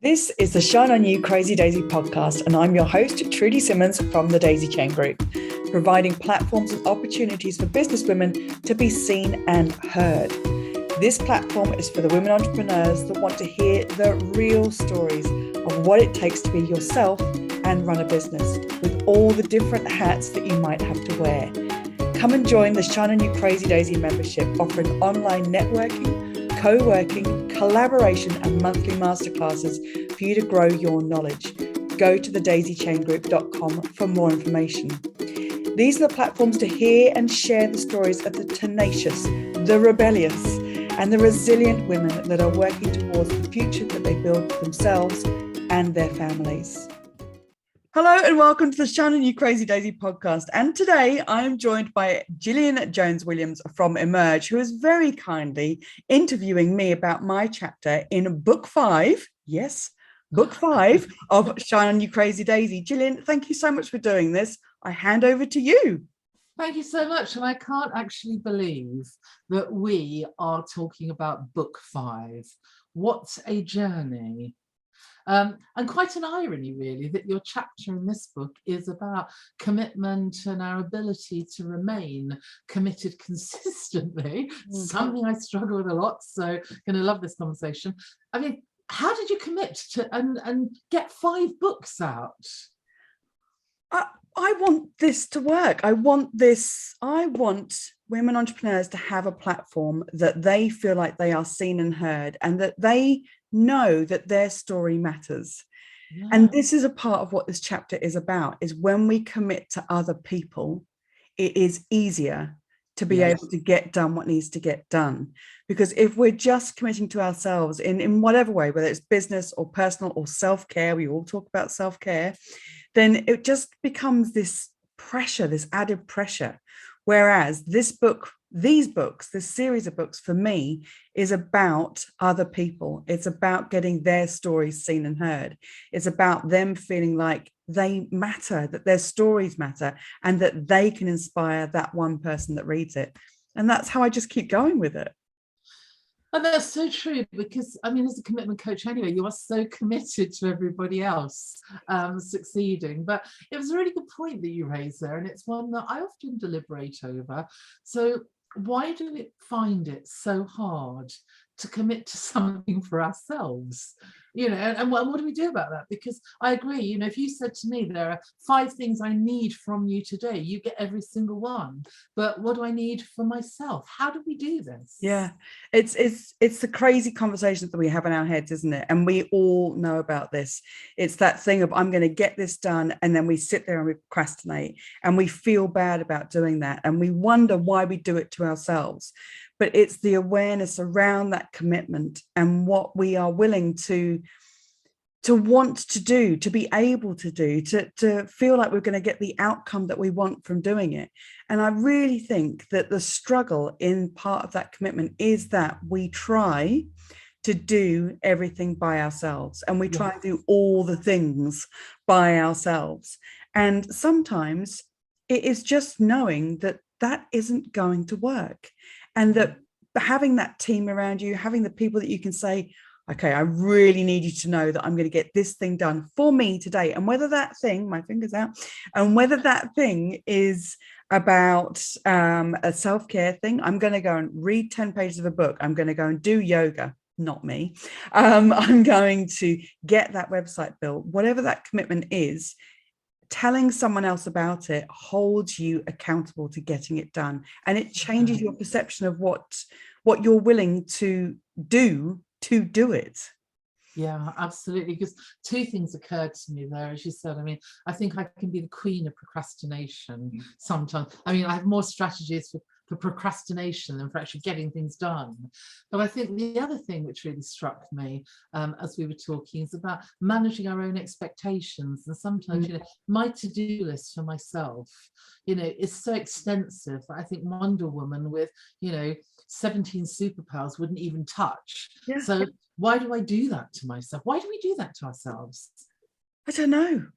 This is the Shine On You Crazy Daisy podcast, and I'm your host, Trudy Simmons from the Daisy Chain Group, providing platforms and opportunities for businesswomen to be seen and heard. This platform is for the women entrepreneurs that want to hear the real stories of what it takes to be yourself and run a business with all the different hats that you might have to wear. Come and join the Shine On You Crazy Daisy membership, offering online networking, co-working, collaboration and monthly masterclasses for you to grow your knowledge. Go to thedaisychaingroup.com for more information. These are the platforms to hear and share the stories of the tenacious, the rebellious, and the resilient women that are working towards the future that they build for themselves and their families. Hello and welcome to the Shine On You Crazy Daisy podcast. And today I am joined by Gillian Jones-Williams from Emerge, who is very kindly interviewing me about my chapter in book 5. Yes, book 5 of Shine On You Crazy Daisy. Gillian, thank you so much for doing this. I hand over to you. Thank you so much. And I can't actually believe that we are talking about book 5. What a journey. And quite an irony, really, that your chapter in this book is about commitment and our ability to remain committed consistently, something I struggle with a lot. So I'm going to love this conversation. I mean, how did you commit to and get 5 books out? I want this to work. I want women entrepreneurs to have a platform that they feel like they are seen and heard, and that they know that their story matters. Yeah. And this is a part of what this chapter is about, is when we commit to other people, it is easier to be able to get done what needs to get done. Because if we're just committing to ourselves in whatever way, whether it's business or personal or self-care, we all talk about self-care, then it just becomes this pressure, this added pressure. Whereas this series of books for me is about other people. It's about getting their stories seen and heard. It's about them feeling like they matter, that their stories matter, and that they can inspire that one person that reads it. And that's how I just keep going with it. And that's so true, because I mean, as a commitment coach anyway, you are so committed to everybody else succeeding. But it was a really good point that you raised there, and it's one that I often deliberate over. So why do we find it so hard to commit to something for ourselves? You know, and what do we do about that? Because I agree, you know, if you said to me, there are 5 things I need from you today, you get every single one. But what do I need for myself? How do we do this? Yeah, it's the crazy conversations that we have in our heads, isn't it? And we all know about this. It's that thing of, I'm going to get this done. And then we sit there and we procrastinate and we feel bad about doing that. And we wonder why we do it to ourselves. But it's the awareness around that commitment and what we are willing to want to do, to be able to do, to feel like we're going to get the outcome that we want from doing it. And I really think that the struggle in part of that commitment is that we try to do everything by ourselves, and we try to do all the things by ourselves. And sometimes it is just knowing that that isn't going to work. And that having that team around you, having the people that you can say, okay, I really need you to know that I'm going to get this thing done for me today. And whether that thing, my fingers out, and whether that thing is about a self-care thing, I'm going to go and read 10 pages of a book. I'm going to go and do yoga, not me. I'm going to get that website built. Whatever that commitment is, telling someone else about it holds you accountable to getting it done, and it changes your perception of what you're willing to do it. Yeah, absolutely. Because 2 things occurred to me there, as you said. I mean, I think I can be the queen of procrastination sometimes. I mean, I have more strategies for procrastination than for actually getting things done. But I think the other thing which really struck me as we were talking is about managing our own expectations. And sometimes, you know, my to-do list for myself, you know, is so extensive that I think Wonder Woman with, you know, 17 superpowers wouldn't even touch. Yeah. So why do I do that to myself? Why do we do that to ourselves? I don't know.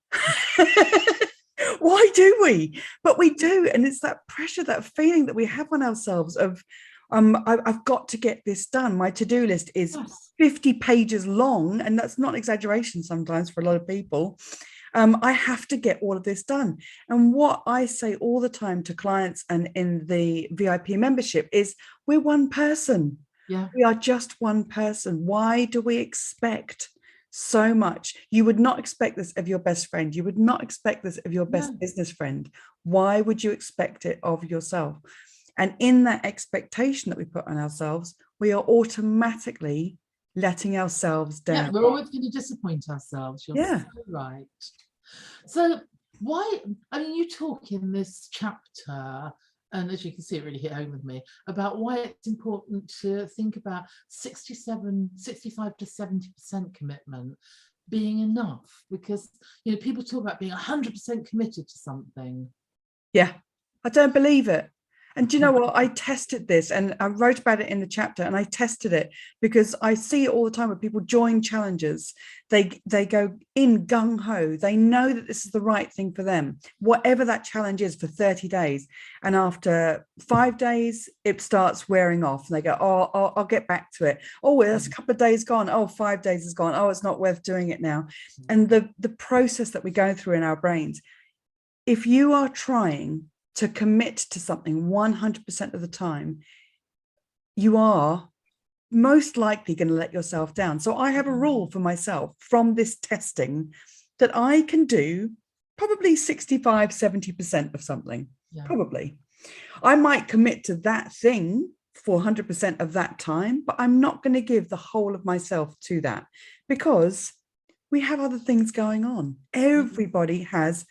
Why do we? But we do. And it's that pressure, that feeling that we have on ourselves of, I've got to get this done. My to-do list is Yes. 50 pages long, and that's not exaggeration sometimes for a lot of people. I have to get all of this done. And what I say all the time to clients and in the VIP membership is, we're one person. Yeah. We are just one person. Why do we expect so much? You would not expect this of your best friend. You would not expect this of your best No. business friend. Why would you expect it of yourself? And in that expectation that we put on ourselves, we are automatically letting ourselves Yeah, down. we're always going to disappoint ourselves. You're Yeah. so right. So why, I mean, you talk in this chapter, and as you can see, it really hit home with me, about why it's important to think about 65 to 70% commitment being enough, because, you know, people talk about being 100% committed to something. Yeah, I don't believe it. And do you know what? I tested this, and I wrote about it in the chapter, and I tested it because I see it all the time when people join challenges. They go in gung-ho. They know that this is the right thing for them, whatever that challenge is, for 30 days. And after 5 days, it starts wearing off. And they go, oh, I'll get back to it. Oh, there's a couple of days gone. Oh, 5 days is gone. Oh, it's not worth doing it now. And the process that we go through in our brains, if you are trying to commit to something 100% of the time, you are most likely going to let yourself down. So I have a rule for myself from this testing that I can do probably 65, 70% of something. Yeah. Probably. I might commit to that thing for 100% of that time, but I'm not going to give the whole of myself to that, because we have other things going on. Everybody has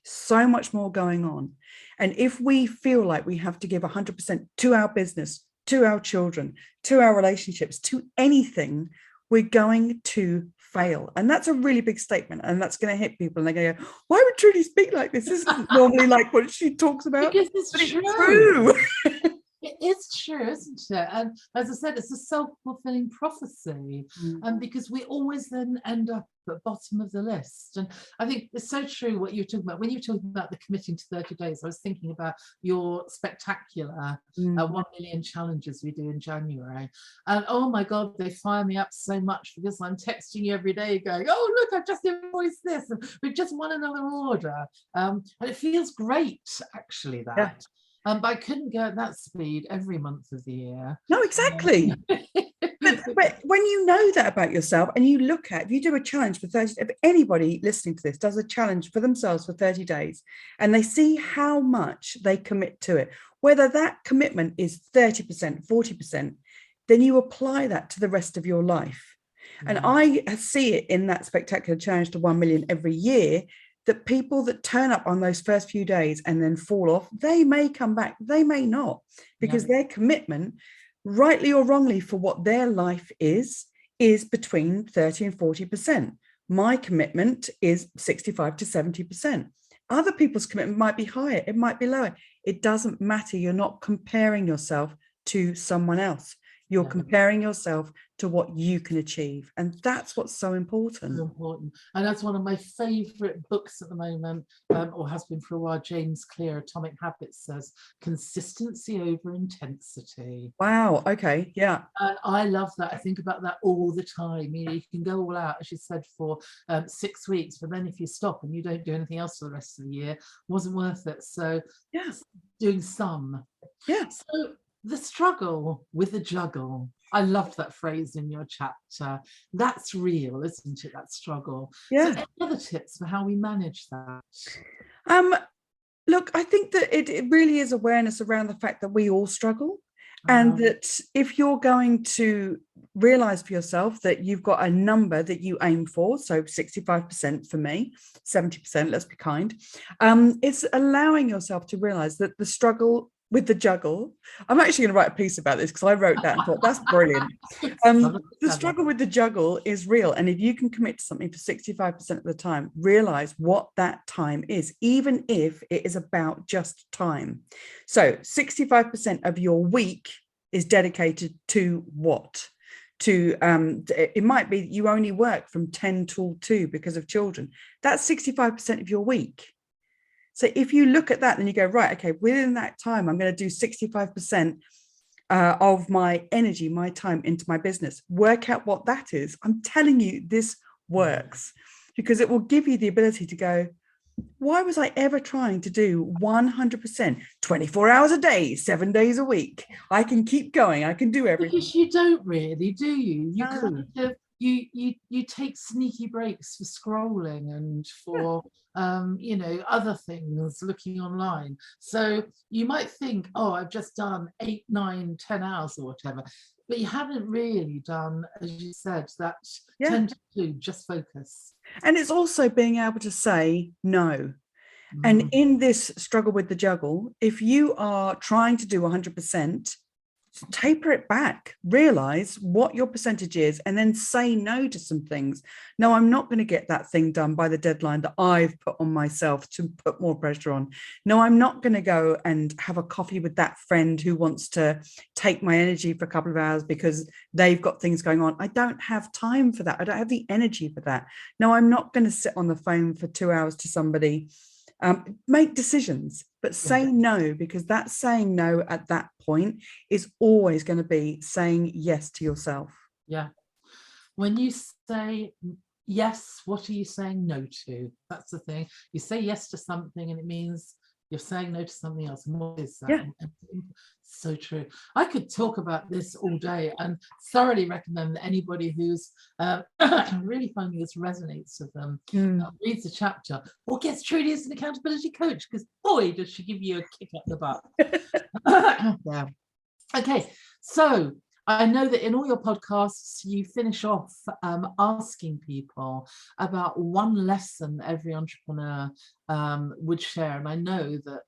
so much more going on. And if we feel like we have to give 100% to our business, to our children, to our relationships, to anything, we're going to fail. And that's a really big statement. And that's going to hit people. And they're going to go, why would Trudy speak like this? This isn't normally like what she talks about. Because it's true. It is true, isn't it? And as I said, it's a self-fulfilling prophecy. And because we always then end up at the bottom of the list. And I think it's so true what you're talking about. When you're talking about the committing to 30 days, I was thinking about your spectacular 1 million challenges we do in January. And oh my God, they fire me up so much because I'm texting you every day going, oh, look, I've just invoiced this. And we've just won another order. And it feels great, actually, that. Yeah. But I couldn't go at that speed every month of the year. No, exactly. But when you know that about yourself, and you look at, if you do a challenge for 30, if anybody listening to this does a challenge for themselves for 30 days, and they see how much they commit to it, whether that commitment is 30%, 40%, then you apply that to the rest of your life. And I see it in that spectacular challenge to 1 million every year, that people that turn up on those first few days and then fall off, they may come back, they may not, because their commitment, rightly or wrongly, for what their life is between 30 and 40%. My commitment is 65 to 70%. Other people's commitment might be higher, it might be lower. It doesn't matter. You're not comparing yourself to someone else. You're comparing yourself to what you can achieve. And that's what's so important. So important. And that's one of my favorite books at the moment, or has been for a while. James Clear, Atomic Habits, says consistency over intensity. Wow. Okay. Yeah. And I love that. I think about that all the time. You know, you can go all out, as you said, for 6 weeks, but then if you stop and you don't do anything else for the rest of the year, it wasn't worth it. So yeah, doing some. Yeah. So the struggle with the juggle. I loved that phrase in your chapter. That's real, isn't it? That struggle. Yeah. So any other tips for how we manage that? Look, I think that it really is awareness around the fact that we all struggle. And that if you're going to realize for yourself that you've got a number that you aim for, so 65% for me, 70%, let's be kind, it's allowing yourself to realize that the struggle with the juggle, I'm actually going to write a piece about this because I wrote that and thought that's brilliant. The struggle with the juggle is real. And if you can commit to something for 65% of the time, realize what that time is, even if it is about just time. So 65% of your week is dedicated to what? To it might be you only work from 10 till 2 because of children. That's 65% of your week. So if you look at that, then you go, right, okay, within that time, I'm going to do 65% of my energy, my time into my business. Work out what that is. I'm telling you, this works, because it will give you the ability to go, why was I ever trying to do 100%, 24 hours a day, 7 days a week? I can keep going. I can do everything. Because you don't really, do you? You No. kind of you take sneaky breaks for scrolling and for other things, looking online. So you might think, oh, I've just done 8, 9, 10 hours or whatever, but you haven't really done, as you said, that 10 to 2, just focus. And it's also being able to say no. And in this struggle with the juggle, if you are trying to do 100%, taper it back, realize what your percentage is, and then say no to some things. No, I'm not going to get that thing done by the deadline that I've put on myself to put more pressure on. No, I'm not going to go and have a coffee with that friend who wants to take my energy for a couple of hours because they've got things going on. I don't have time for that. I don't have the energy for that. No, I'm not going to sit on the phone for 2 hours to somebody. Make decisions, but say no, because that saying no at that point is always going to be saying yes to yourself. Yeah. When you say yes, what are you saying no to? That's the thing. You say yes to something and it means you're saying no to something else. And what is that? Yeah. So true. I could talk about this all day and thoroughly recommend that anybody who's really finding this resonates with them reads the chapter or gets Trudy as an accountability coach, because boy, does she give you a kick up the butt. Yeah. Okay, so I know that in all your podcasts, you finish off asking people about one lesson every entrepreneur would share. And I know that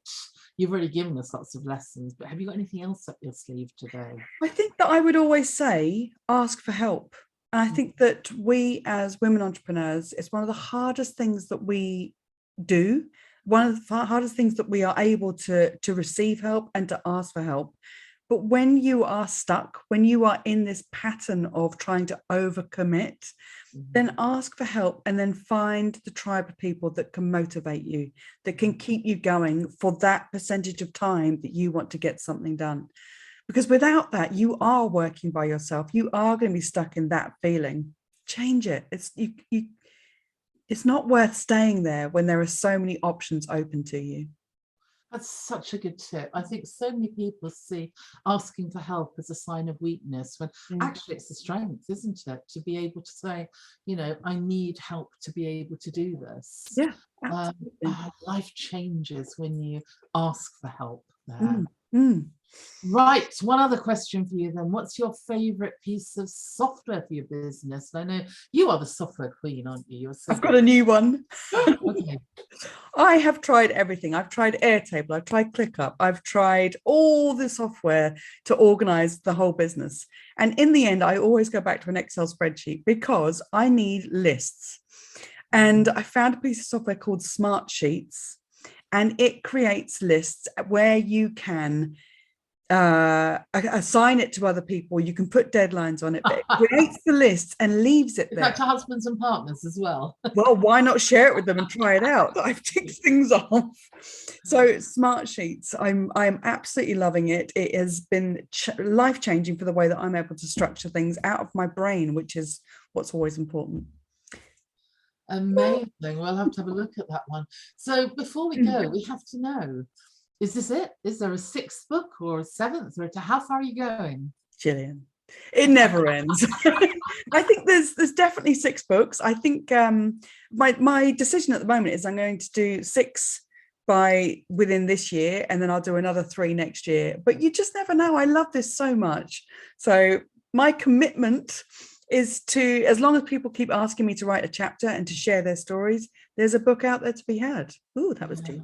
you've already given us lots of lessons, but have you got anything else up your sleeve today? I think that I would always say, ask for help. And I think that we as women entrepreneurs, it's one of the hardest things that we do. One of the hardest things that we are able to receive help and to ask for help. But when you are stuck, when you are in this pattern of trying to overcommit, then ask for help and then find the tribe of people that can motivate you, that can keep you going for that percentage of time that you want to get something done. Because without that, you are working by yourself. You are going to be stuck in that feeling. Change it. It's not worth staying there when there are so many options open to you. That's such a good tip. I think so many people see asking for help as a sign of weakness, when actually it's a strength, isn't it? To be able to say, I need help to be able to do this. Yeah, absolutely. Life changes when you ask for help there. Mm. Right, one other question for you then. What's your favorite piece of software for your business? I know you are the software queen, aren't you? I've got a new one. Okay. I have tried everything. I've tried Airtable, I've tried ClickUp, I've tried all the software to organize the whole business. And in the end, I always go back to an Excel spreadsheet because I need lists. And I found a piece of software called Smartsheets, and it creates lists where you can assign it to other people. You can put deadlines on it, but it creates the list and leaves it there. Is that to husbands and partners as well? Well, why not share it with them and try it out? I've ticked things off. So Smartsheets, I'm absolutely loving it. It has been life-changing for the way that I'm able to structure things out of my brain, which is what's always important. Amazing. We'll have to have a look at that one. So before we go, we have to know, is this it? Is there a 6th book or a 7th? Or how far are you going? Gillian, it never ends. I think there's definitely 6 books. I think my decision at the moment is I'm going to do 6 within this year, and then I'll do another 3 next year. But you just never know. I love this so much. So my commitment is to, as long as people keep asking me to write a chapter and to share their stories, there's a book out there to be had. Ooh, that was deep.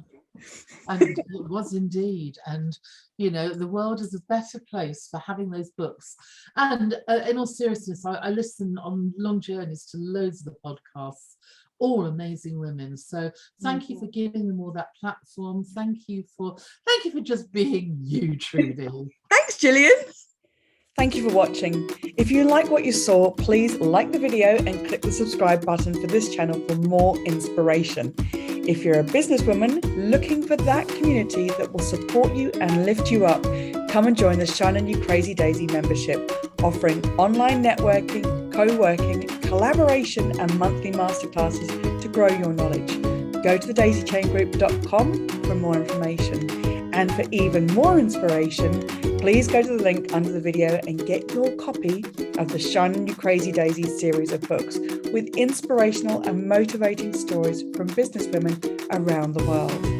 And it was indeed. And the world is a better place for having those books. And in all seriousness, I listen on long journeys to loads of the podcasts, all amazing women. So thank you for giving them all that platform. Thank you for just being you, Trudy. Thanks, Gillian. Thank you for watching. If you like what you saw, please like the video and click the subscribe button for this channel for more inspiration. If you're a businesswoman looking for that community that will support you and lift you up, come and join the Shine On You Crazy Daisy membership, offering online networking, co-working, collaboration and monthly masterclasses to grow your knowledge. Go to thedaisychaingroup.com for more information. And for even more inspiration, please go to the link under the video and get your copy of the Shine On You Crazy Daisy series of books with inspirational and motivating stories from businesswomen around the world.